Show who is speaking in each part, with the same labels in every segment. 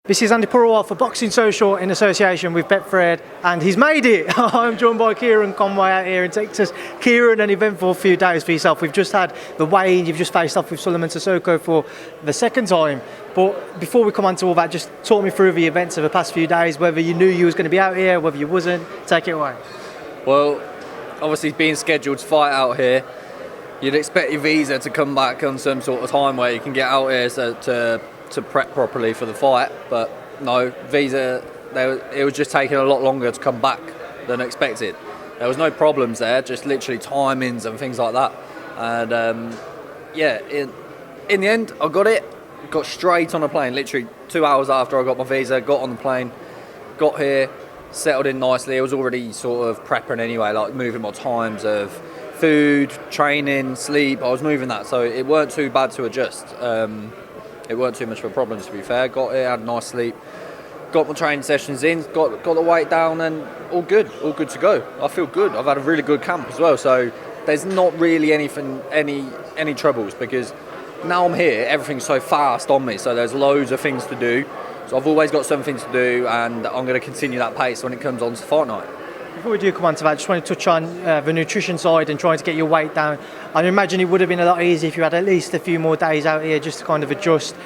Speaker 1: This is Andi Purewal for Boxing Social in association with Betfred, and he's made it. I'm joined by Kieron Conway out here in Texas. Kieron, an eventful few days for yourself. We've just had the weigh-in, you've just faced off with Souleymane Cissokho for the second time. But before we come on to all that, just talk me through the events of the past few days, whether you knew you was going to be out here, whether you wasn't. Take it away.
Speaker 2: Well, obviously being scheduled to fight out here, you'd expect your visa to come back on some sort of time where you can get out here to prep properly for the fight, but no, visa, it was just taking a lot longer to come back than expected. There was no problems there, just literally timings and things like that. And in the end, I got it, got straight on a plane, literally 2 hours after I got my visa, got on the plane, got here, settled in nicely. I was already sort of prepping anyway, like moving my times of food, training, sleep, I was moving that, so it weren't too bad to adjust. It weren't too much of a problem, to be fair. Got here, had a nice sleep, got my training sessions in, got the weight down, and all good to go. I feel good. I've had a really good camp as well, so there's not really any troubles, because now I'm here, everything's so fast on me, so there's loads of things to do. So I've always got something to do, and I'm going to continue that pace when it comes on to fight night.
Speaker 1: Before we do come on to that, I just want to touch on the nutrition side and trying to get your weight down. I imagine it would have been a lot easier if you had at least a few more days out here just to kind of adjust.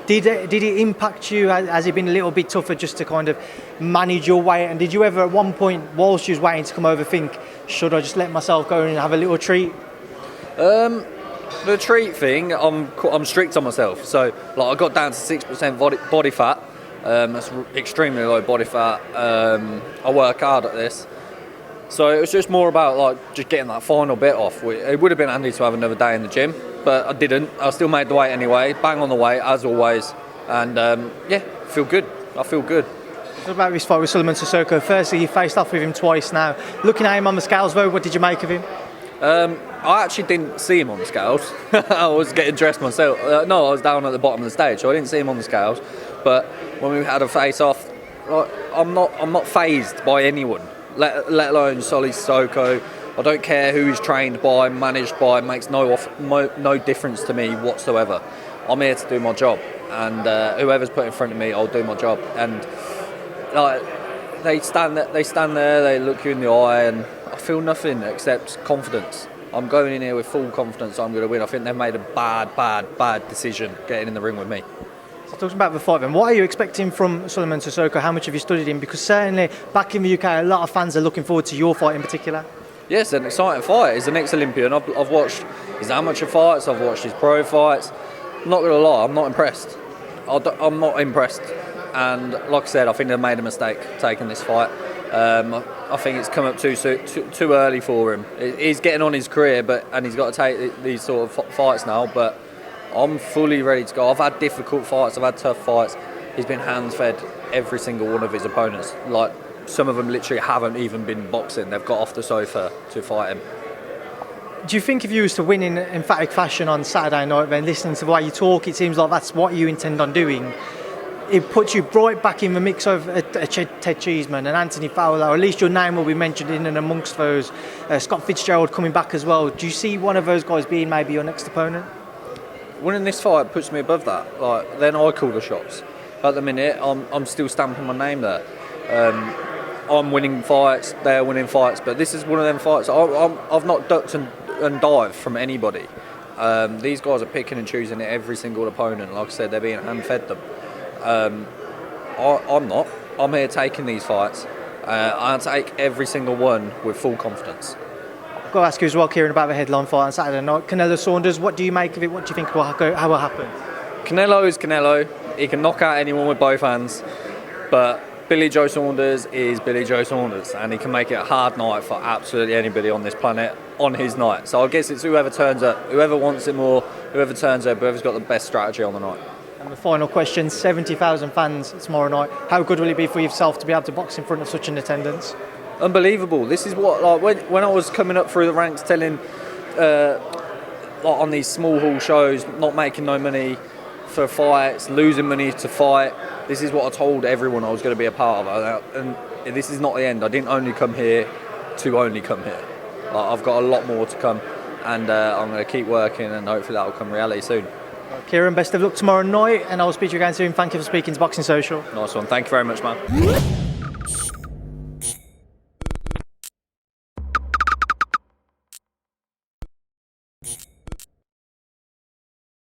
Speaker 1: Did it impact you? Has it been a little bit tougher just to kind of manage your weight? And did you ever at one point, whilst you was waiting to come over, think, should I just let myself go and have a little treat?
Speaker 2: The treat thing, I'm strict on myself. So like I got down to 6% body fat. That's extremely low body fat. I work hard at this, so it was just more about like just getting that final bit off. It would have been handy to have another day in the gym, but I didn't. I still made the weight anyway, bang on the weight as always, and feel good. I feel good.
Speaker 1: What about this fight with Souleymane Cissokho? Firstly, you faced off with him twice now. Looking at him on the scales though, what did you make of him?
Speaker 2: I actually didn't see him on the scales. I was getting dressed myself. I was down at the bottom of the stage, so I didn't see him on the scales. But when we had a face-off, I'm not fazed by anyone, let alone Souleymane Cissokho. I don't care who he's trained by, managed by. It makes no difference to me whatsoever. I'm here to do my job, and whoever's put in front of me, I'll do my job. And they stand there, they look you in the eye, and I feel nothing except confidence. I'm going in here with full confidence I'm going to win. I think they've made a bad decision getting in the ring with me.
Speaker 1: So talking about the fight then, what are you expecting from Souleymane Cissokho? How much have you studied him? Because certainly back in the UK, a lot of fans are looking forward to your fight in particular.
Speaker 2: Yes, an exciting fight. He's an ex-Olympian. I've watched his amateur fights, I've watched his pro fights. I'm not going to lie, I'm not impressed. I'm not impressed. And like I said, I think they've made a mistake taking this fight. I think it's come up too early for him. He's getting on his career, and he's got to take these sort of fights now. But I'm fully ready to go. I've had difficult fights, I've had tough fights. He's been hands-fed every single one of his opponents. Like some of them literally haven't even been boxing. They've got off the sofa to fight him.
Speaker 1: Do you think if you was to win in emphatic fashion on Saturday night, then listening to the way you talk, it seems like that's what you intend on doing? It puts you right back in the mix of Ted Cheeseman and Anthony Fowler, or at least your name will be mentioned in and amongst those. Scott Fitzgerald coming back as well. Do you see one of those guys being maybe your next opponent?
Speaker 2: Winning this fight puts me above that. Like then I call the shots. At the minute, I'm still stamping my name there. I'm winning fights, they're winning fights, but this is one of them fights. I've not ducked and dived from anybody. These guys are picking and choosing every single opponent. Like I said, they're being hand-fed them. I'm not. I'm here taking these fights. I'll take every single one with full confidence.
Speaker 1: I've got to ask you as well, Kieron, about the headline fight on Saturday night. Canelo-Saunders, what do you make of it? What do you think how will happen?
Speaker 2: Canelo is Canelo. He can knock out anyone with both hands. But Billy Joe Saunders is Billy Joe Saunders, and he can make it a hard night for absolutely anybody on this planet on his night. So I guess it's whoever turns up, whoever wants it more, whoever turns up, whoever's got the best strategy on the night.
Speaker 1: And the final question, 70,000 fans tomorrow night. How good will it be for yourself to be able to box in front of such an attendance?
Speaker 2: Unbelievable. This is what, like, when I was coming up through the ranks telling, on these small hall shows, not making no money for fights, losing money to fight, this is what I told everyone I was going to be a part of. And this is not the end. I didn't only come here to only come here. I've got a lot more to come, and I'm going to keep working, and hopefully that will come reality soon.
Speaker 1: Kieron, best of luck tomorrow night, and I'll speak to you again soon. Thank you for speaking to Boxing Social.
Speaker 2: Nice one. Thank you very much, man.